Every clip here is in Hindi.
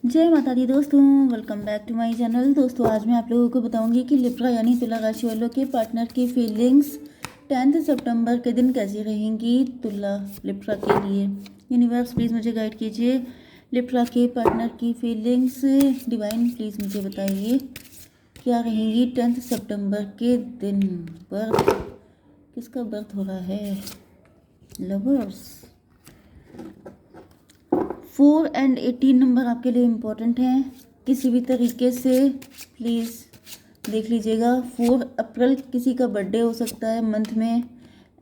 जय माता दी दोस्तों, welcome back to my channel. दोस्तों आज मैं आप लोगों को बताऊंगी कि लिब्रा यानी तुला राशि वालों के पार्टनर की फीलिंग्स 10 सितंबर के दिन कैसी रहेंगी तुला लिब्रा के लिए। यूनिवर्स प्लीज़ मुझे गाइड कीजिए। लिब्रा के पार्टनर की फीलिंग्स डिवाइन प्लीज़ मुझे बताइए क्या रहेंगी 10 सितंबर के दिन। बर्थ किसका बर्थ हो रहा है? लवर्स। 4 एंड 18 नंबर आपके लिए इम्पोर्टेंट हैं। किसी भी तरीके से प्लीज़ देख लीजिएगा। 4 अप्रैल किसी का बर्थडे हो सकता है मंथ में,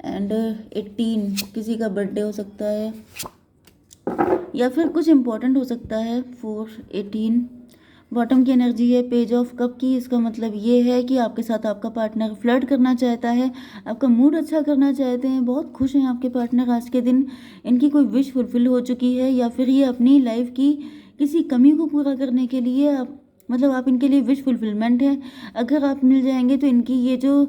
एंड 18 किसी का बर्थडे हो सकता है, या फिर कुछ इम्पोर्टेंट हो सकता है। 4 18 बॉटम की एनर्जी है पेज ऑफ कप की। इसका मतलब ये है कि आपके साथ आपका पार्टनर फ्लर्ट करना चाहता है, आपका मूड अच्छा करना चाहते हैं, बहुत खुश हैं आपके पार्टनर आज के दिन। इनकी कोई विश फुलफिल हो चुकी है, या फिर ये अपनी लाइफ की किसी कमी को पूरा करने के लिए आप इनके लिए विश फुलफिलमेंट है। अगर आप मिल जाएंगे तो इनकी ये जो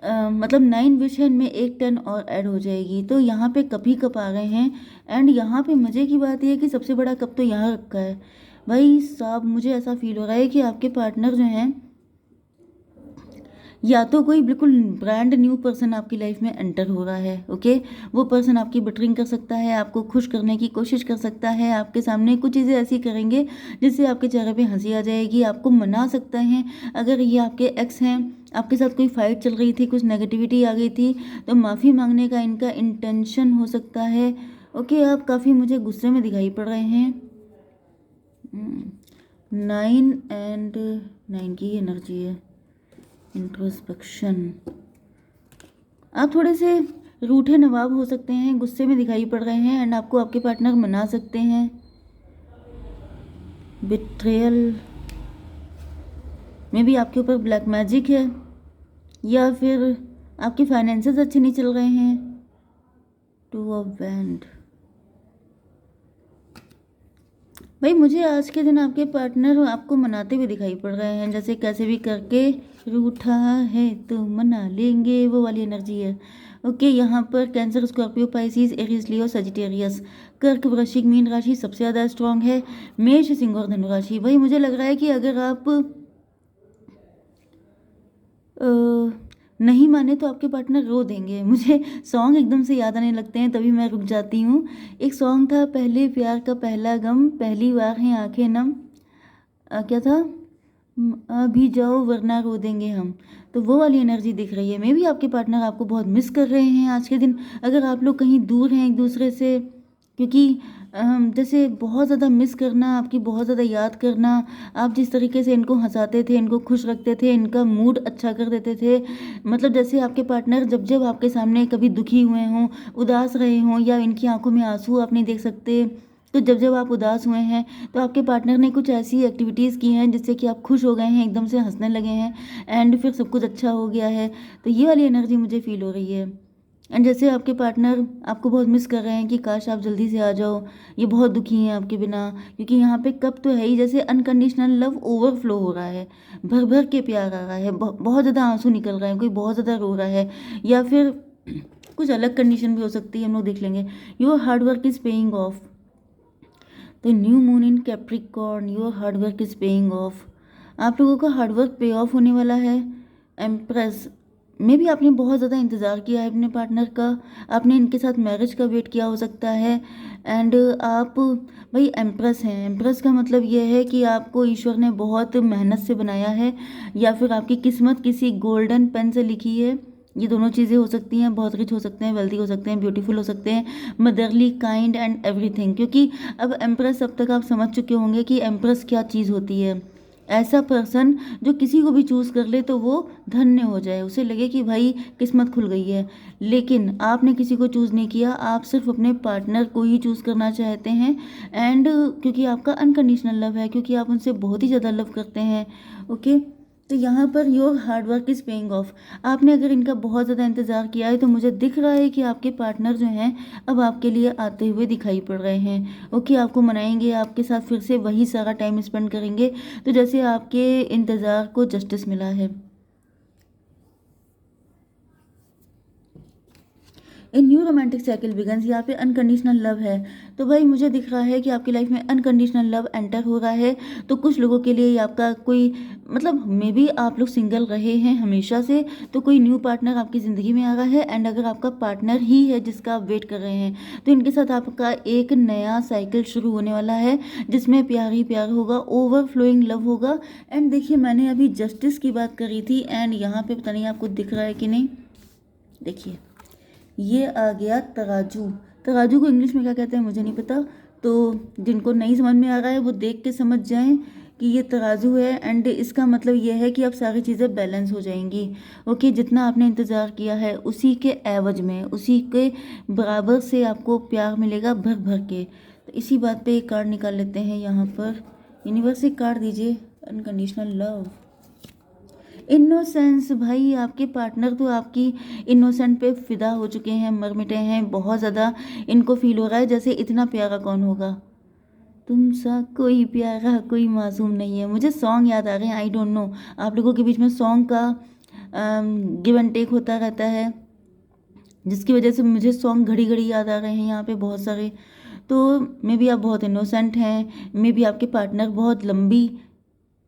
मतलब 9 विश है, इनमें एक 10 और ऐड हो जाएगी। तो यहाँ पे कप ही कप आ गए हैं। एंड यहाँ पे मज़े की बात यह है कि सबसे बड़ा कप तो यहाँ रखा है। भाई साहब, मुझे ऐसा फील हो रहा है कि आपके पार्टनर जो हैं, या तो कोई बिल्कुल ब्रांड न्यू पर्सन आपकी लाइफ में एंटर हो रहा है। ओके, वो पर्सन आपकी बटरिंग कर सकता है, आपको खुश करने की कोशिश कर सकता है, आपके सामने कुछ चीज़ें ऐसी करेंगे जिससे आपके चेहरे पे हंसी आ जाएगी, आपको मना सकते हैं। अगर ये आपके एक्स हैं, आपके साथ कोई फाइट चल रही थी, कुछ नेगेटिविटी आ गई थी, तो माफ़ी मांगने का इनका इंटेंशन हो सकता है। ओके, आप काफ़ी मुझे गुस्से में दिखाई पड़ रहे हैं। 9 एंड 9 की एनर्जी है इंट्रोस्पेक्शन। आप थोड़े से रूठे नवाब हो सकते हैं, गुस्से में दिखाई पड़ रहे हैं, एंड आपको आपके पार्टनर मना सकते हैं। बिट्रेयल में भी आपके ऊपर ब्लैक मैजिक है, या फिर आपके फाइनेंसेस अच्छे नहीं चल रहे हैं। 2 ऑफ वैंड। भाई मुझे आज के दिन आपके पार्टनर आपको मनाते हुए दिखाई पड़ रहे हैं, जैसे कैसे भी करके रूठा है तो मना लेंगे, वो वाली एनर्जी है। ओके, यहाँ पर कैंसर, स्कॉर्पियो, पाइसिस, एरीज, लियो, सजिटेरियस, कर्क, वृश्चिक, मीन राशि सबसे ज़्यादा स्ट्रांग है। मेष, सिंह और धनु राशि। भाई मुझे लग रहा है कि अगर आप नहीं माने तो आपके पार्टनर रो देंगे। मुझे सॉन्ग एकदम से याद आने लगते हैं, तभी मैं रुक जाती हूँ। एक सॉन्ग था, पहले प्यार का पहला गम, पहली बार हैं आंखें नम, क्या था, अभी जाओ वरना रो देंगे हम। तो वो वाली एनर्जी दिख रही है। मे भी आपके पार्टनर आपको बहुत मिस कर रहे हैं आज के दिन। अगर आप लोग कहीं दूर हैं एक दूसरे से, क्योंकि जैसे बहुत ज़्यादा मिस करना, आपकी बहुत ज़्यादा याद करना, आप जिस तरीके से इनको हंसाते थे, इनको खुश रखते थे, इनका मूड अच्छा कर देते थे, मतलब जैसे आपके पार्टनर जब जब आपके सामने कभी दुखी हुए हों, उदास रहे हों, या इनकी आंखों में आंसू आप नहीं देख सकते, तो जब जब आप उदास हुए हैं तो आपके पार्टनर ने कुछ ऐसी एक्टिविटीज़ की हैं जिससे कि आप खुश हो गए हैं, एकदम से हंसने लगे हैं, एंड फिर सब कुछ अच्छा हो गया है। तो ये वाली एनर्जी मुझे फील हो रही है। एंड जैसे आपके पार्टनर आपको बहुत मिस कर रहे हैं कि काश आप जल्दी से आ जाओ, ये बहुत दुखी हैं आपके बिना, क्योंकि यहाँ पे कप तो है ही, जैसे अनकंडीशनल लव ओवरफ्लो हो रहा है, भर भर के प्यार आ रहा है, बहुत ज़्यादा आंसू निकल रहे हैं, कोई बहुत ज़्यादा रो रहा है, या फिर कुछ अलग कंडीशन भी हो सकती है, हम लोग देख लेंगे। Your hard work is paying off. The new moon in Capricorn, your hard work is paying off. आप लोगों का हार्ड वर्क पे ऑफ होने वाला है। एम्प्रेस में भी आपने बहुत ज़्यादा इंतज़ार किया है अपने पार्टनर का, आपने इनके साथ मैरिज का वेट किया हो सकता है। एंड आप भाई एम्प्रेस हैं। एम्प्रेस का मतलब ये है कि आपको ईश्वर ने बहुत मेहनत से बनाया है, या फिर आपकी किस्मत किसी गोल्डन पेन से लिखी है। ये दोनों चीज़ें हो सकती हैं, बहुत रिच हो सकते हैं, वेल्दी हो सकते हैं, ब्यूटीफुल हो सकते हैं, मदरली, काइंड एंड एवरीथिंग। क्योंकि अब एम्प्रेस, अब तक आप समझ चुके होंगे कि एम्प्रेस क्या चीज़ होती है। ऐसा पर्सन जो किसी को भी चूज़ कर ले तो वो धन्य हो जाए, उसे लगे कि भाई किस्मत खुल गई है। लेकिन आपने किसी को चूज़ नहीं किया, आप सिर्फ अपने पार्टनर को ही चूज़ करना चाहते हैं। एंड क्योंकि आपका अनकंडीशनल लव है, क्योंकि आप उनसे बहुत ही ज़्यादा लव करते हैं। ओके, तो यहाँ per your hard work is paying off. आपने अगर इनका बहुत ज़्यादा इंतज़ार किया है तो मुझे दिख रहा है कि आपके पार्टनर जो हैं अब आपके लिए आते हुए दिखाई पड़ रहे हैं। ओके, आपको मनाएंगे, आपके साथ फिर से वही सारा टाइम स्पेंड करेंगे, तो जैसे आपके इंतज़ार को जस्टिस मिला है। A new romantic cycle begins, यहाँ पे अनकंडीशनल लव है। तो भाई मुझे दिख रहा है कि आपकी लाइफ में अनकंडीशनल लव एंटर हो रहा है। तो कुछ लोगों के लिए ये आपका कोई मतलब मे बी आप लोग सिंगल रहे हैं हमेशा से, तो कोई न्यू पार्टनर आपकी ज़िंदगी में आ रहा है। एंड अगर आपका पार्टनर ही है जिसका आप वेट कर रहे हैं, तो इनके साथ आपका एक नया साइकिल शुरू होने वाला है, जिसमें प्यार ही प्यार होगा, ओवरफ्लोइंग लव होगा। एंड देखिए, मैंने अभी जस्टिस की बात करी थी, एंड यहाँ पे पता नहीं आपको दिख रहा है कि नहीं, देखिए ये आ गया तराजू। तराजू को इंग्लिश में क्या कहते हैं मुझे नहीं पता, तो जिनको नहीं समझ में आ रहा है वो देख के समझ जाएं कि ये तराजू है। एंड इसका मतलब ये है कि अब सारी चीज़ें बैलेंस हो जाएंगी। ओके, जितना आपने इंतज़ार किया है उसी के एवज में, उसी के बराबर से आपको प्यार मिलेगा भर भर के। तो इसी बात पे एक कार्ड निकाल लेते हैं यहाँ पर। यूनिवर्स एक कार्ड दीजिए, अनकंडीशनल लव। इनोसेंस, भाई आपके पार्टनर तो आपकी इनोसेंट पे फिदा हो चुके हैं, मर मिटे हैं बहुत ज़्यादा। इनको फील हो रहा है जैसे इतना प्यारा कौन होगा तुमसा, कोई प्यारा कोई मासूम नहीं है। मुझे सॉन्ग याद आ रहे हैं, आई डोंट नो, आप लोगों के बीच में सॉन्ग का गिव एंड टेक होता रहता है, जिसकी वजह से मुझे सॉन्ग घड़ी घड़ी याद आ रहे हैं यहाँ पे बहुत सारे। तो मे बी आप बहुत इनोसेंट हैं, मे बी आपके पार्टनर बहुत लंबी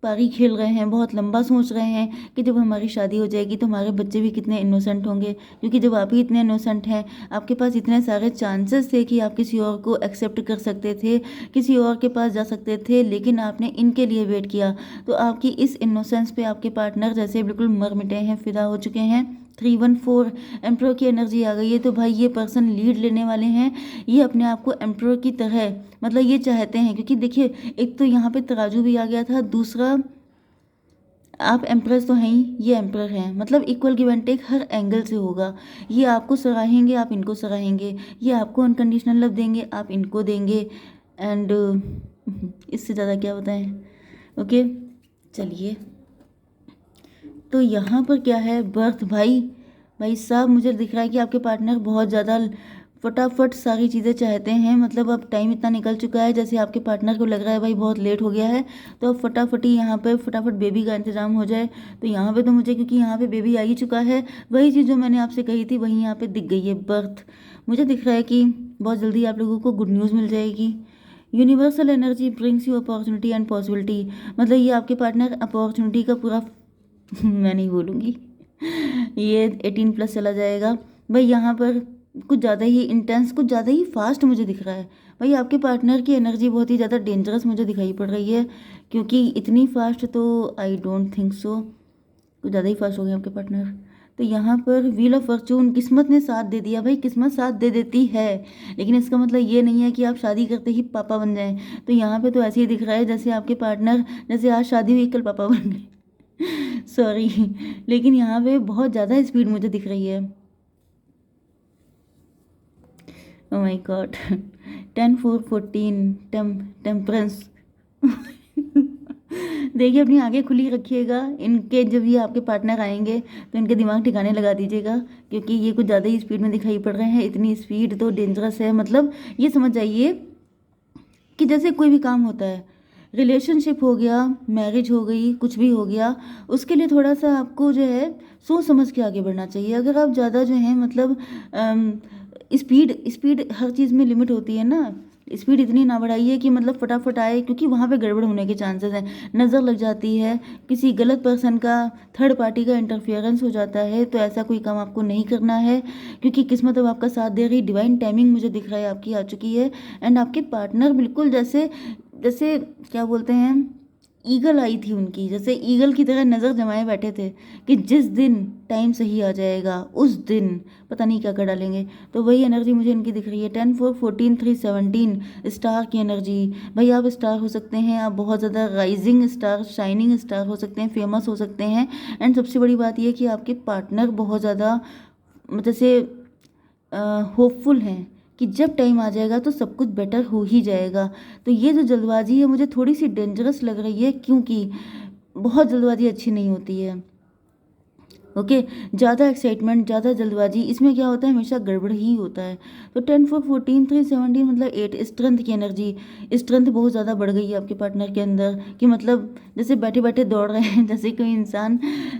पारी खेल रहे हैं, बहुत लंबा सोच रहे हैं कि जब हमारी शादी हो जाएगी तो हमारे बच्चे भी कितने इनोसेंट होंगे। क्योंकि जब आप ही इतने इनोसेंट हैं, आपके पास इतने सारे चांसेस थे कि आप किसी और को एक्सेप्ट कर सकते थे, किसी और के पास जा सकते थे, लेकिन आपने इनके लिए वेट किया। तो आपकी इस इनोसेंस पे आपके पार्टनर जैसे बिल्कुल मर मिटे हैं, फिदा हो चुके हैं। 314 एम्प्रोर की एनर्जी आ गई है। तो भाई ये पर्सन लीड लेने वाले हैं, ये अपने आप को एम्प्रोर की तरह मतलब ये चाहते हैं, क्योंकि देखिए एक तो यहाँ पे तराजू भी आ गया था, दूसरा आप एम्प्रेस तो हैं ही, ये एम्प्रर हैं, मतलब इक्वल गिव एंड टेक हर एंगल से होगा। ये आपको सराहेंगे, आप इनको सराहेंगे, ये आपको अनकंडीशनल लव देंगे, आप इनको देंगे। एंड इससे ज़्यादा क्या बताएं। ओके चलिए, तो यहाँ पर क्या है, बर्थ। भाई साहब मुझे दिख रहा है कि आपके पार्टनर बहुत ज़्यादा फटाफट सारी चीज़ें चाहते हैं। मतलब अब टाइम इतना निकल चुका है, जैसे आपके पार्टनर को लग रहा है भाई बहुत लेट हो गया है, तो अब फटाफट ही यहाँ पे फटाफट बेबी का इंतज़ाम हो जाए। तो यहाँ पे तो मुझे, क्योंकि यहाँ पे बेबी आ ही चुका है, वही चीज़ जो मैंने आपसे कही थी वही यहाँ पे दिख गई है, बर्थ। मुझे दिख रहा है कि बहुत जल्दी आप लोगों को गुड न्यूज़ मिल जाएगी। Universal energy brings you opportunity and possibility, मतलब ये आपके पार्टनर अपॉर्चुनिटी का पूरा मैं नहीं बोलूँगी, ये 18+ चला जाएगा। भाई यहाँ पर कुछ ज़्यादा ही इंटेंस, कुछ ज़्यादा ही फास्ट मुझे दिख रहा है। भाई आपके पार्टनर की एनर्जी बहुत ही ज़्यादा डेंजरस मुझे दिखाई पड़ रही है, क्योंकि इतनी फास्ट तो आई डोंट थिंक सो, कुछ ज़्यादा ही फास्ट हो गए आपके पार्टनर। तो यहाँ पर व्हील ऑफ फॉर्चून, किस्मत ने साथ दे दिया। भाई किस्मत साथ दे देती है, लेकिन इसका मतलब ये नहीं है कि आप शादी करते ही पापा बन जाएं। तो यहाँ पे तो ऐसे ही दिख रहा है जैसे आपके पार्टनर, जैसे आज शादी हुई कल पापा बन गए सॉरी, लेकिन यहाँ पे बहुत ज़्यादा स्पीड मुझे दिख रही है। ओह माय गॉड, 10 4 14 टेम्परेंस देखिए अपनी आंखें खुली रखिएगा, इनके जब ये आपके पार्टनर आएंगे तो इनके दिमाग ठिकाने लगा दीजिएगा, क्योंकि ये कुछ ज़्यादा ही स्पीड में दिखाई पड़ रहे हैं। इतनी स्पीड तो डेंजरस है, मतलब ये समझ जाइए कि जैसे कोई भी काम होता है, रिलेशनशिप हो गया, मैरिज हो गई, कुछ भी हो गया, उसके लिए थोड़ा सा आपको जो है सोच समझ के आगे बढ़ना चाहिए। अगर आप ज़्यादा जो है मतलब स्पीड हर चीज़ में लिमिट होती है ना, स्पीड इतनी ना बढ़ाइए कि मतलब फटाफट आए, क्योंकि वहाँ पे गड़बड़ होने के चांसेस हैं। नज़र लग जाती है, किसी गलत पर्सन का, थर्ड पार्टी का इंटरफेरेंस हो जाता है। तो ऐसा कोई काम आपको नहीं करना है, क्योंकि किस्मत अब आपका साथ दे रही, डिवाइन टाइमिंग मुझे दिख रहा है आपकी आ चुकी है। एंड आपके पार्टनर बिल्कुल जैसे जैसे क्या बोलते हैं, ईगल आई थी उनकी, जैसे ईगल की तरह नज़र जमाए बैठे थे कि जिस दिन टाइम सही आ जाएगा उस दिन पता नहीं क्या कर डालेंगे। तो वही एनर्जी मुझे इनकी दिख रही है। 10 4 14 3 17 स्टार की एनर्जी। भाई आप स्टार हो सकते हैं, आप बहुत ज़्यादा राइजिंग स्टार, शाइनिंग स्टार हो सकते हैं, फेमस हो सकते हैं। एंड सबसे बड़ी बात यह कि आपके पार्टनर बहुत ज़्यादा जैसे होपफुल हैं कि जब टाइम आ जाएगा तो सब कुछ बेटर हो ही जाएगा। तो ये जो जल्दबाजी है मुझे थोड़ी सी डेंजरस लग रही है, क्योंकि बहुत जल्दबाजी अच्छी नहीं होती है। ओके, ज़्यादा एक्साइटमेंट, ज़्यादा जल्दबाजी, इसमें क्या होता है, हमेशा गड़बड़ ही होता है। तो 10 4 14 3 17 मतलब 8 स्ट्रेंथ की एनर्जी। स्ट्रेंथ बहुत ज़्यादा बढ़ गई है आपके पार्टनर के अंदर, कि मतलब जैसे बैठे बैठे दौड़ रहे हैं, जैसे कोई इंसान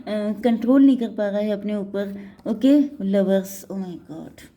कंट्रोल नहीं कर पा रहा है अपने ऊपर। Okay lovers, oh my God,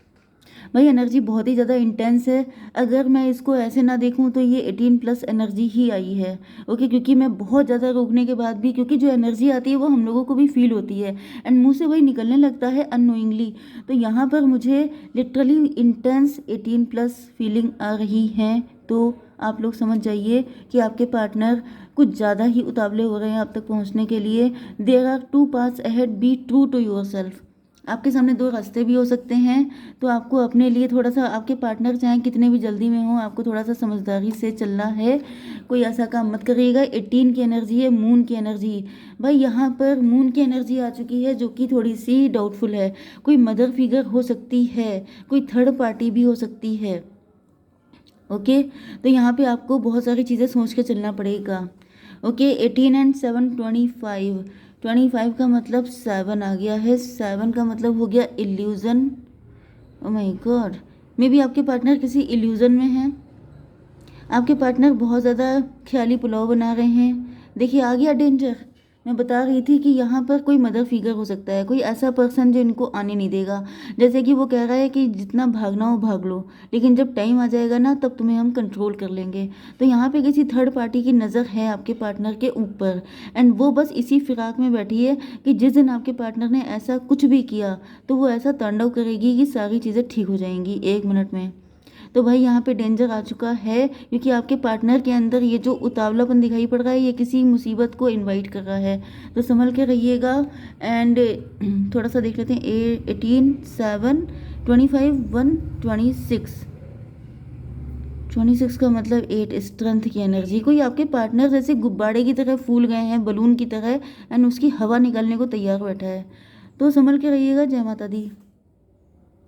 भाई एनर्जी बहुत ही ज़्यादा इंटेंस है। अगर मैं इसको ऐसे ना देखूं तो ये 18+ एनर्जी ही आई है। ओके, क्योंकि मैं बहुत ज़्यादा रोकने के बाद भी, क्योंकि जो एनर्जी आती है वो हम लोगों को भी फील होती है एंड मुंह से वही निकलने लगता है अननोइंगली। तो यहाँ पर मुझे लिटरली इंटेंस 18+ फीलिंग आ रही है। तो आप लोग समझ जाइए कि आपके पार्टनर कुछ ज़्यादा ही उतावले हो रहे हैं आप तक पहुँचने के लिए। There are 2 paths ahead, be true to yourself. आपके सामने 2 रास्ते भी हो सकते हैं। तो आपको अपने लिए थोड़ा सा, आपके पार्टनर चाहे कितने भी जल्दी में हो, आपको थोड़ा सा समझदारी से चलना है। कोई ऐसा काम मत करिएगा। 18 की एनर्जी है, मून की एनर्जी। भाई यहाँ पर मून की एनर्जी आ चुकी है जो कि थोड़ी सी डाउटफुल है। कोई मदर फिगर हो सकती है, कोई थर्ड पार्टी भी हो सकती है। ओके, तो यहाँ पे आपको बहुत सारी चीज़ें सोच के चलना पड़ेगा। Okay, 18 and 7 25। 25 का मतलब 7 आ गया है। 7 का मतलब हो गया illusion. Oh my God, may be आपके पार्टनर किसी इल्यूज़न में हैं। आपके पार्टनर बहुत ज़्यादा ख्याली पुलाव बना रहे हैं। देखिए आ गया डेंजर। मैं बता रही थी कि यहाँ पर कोई मदर फिगर हो सकता है, कोई ऐसा पर्सन जो इनको आने नहीं देगा। जैसे कि वो कह रहा है कि जितना भागना हो भाग लो, लेकिन जब टाइम आ जाएगा ना तब तुम्हें हम कंट्रोल कर लेंगे। तो यहाँ पे किसी थर्ड पार्टी की नज़र है आपके पार्टनर के ऊपर एंड वो बस इसी फिराक में बैठी है कि जिस दिन आपके पार्टनर ने ऐसा कुछ भी किया तो वो ऐसा तांडव करेगी कि सारी चीज़ें ठीक हो जाएंगी 1 मिनट में। तो भाई यहाँ पे डेंजर आ चुका है, क्योंकि आपके पार्टनर के अंदर ये जो उतावलापन दिखाई पड़ रहा है ये किसी मुसीबत को इनवाइट कर रहा है। तो संभल के रहिएगा। एंड थोड़ा सा देख लेते हैं। 18 7 25 1 26। 26 का मतलब 8 स्ट्रेंथ की एनर्जी। कोई आपके पार्टनर जैसे गुब्बारे की तरह फूल गए हैं, बलून की तरह, एंड उसकी हवा निकालने को तैयार बैठा है। तो संभल के रहिएगा। जय माता दी।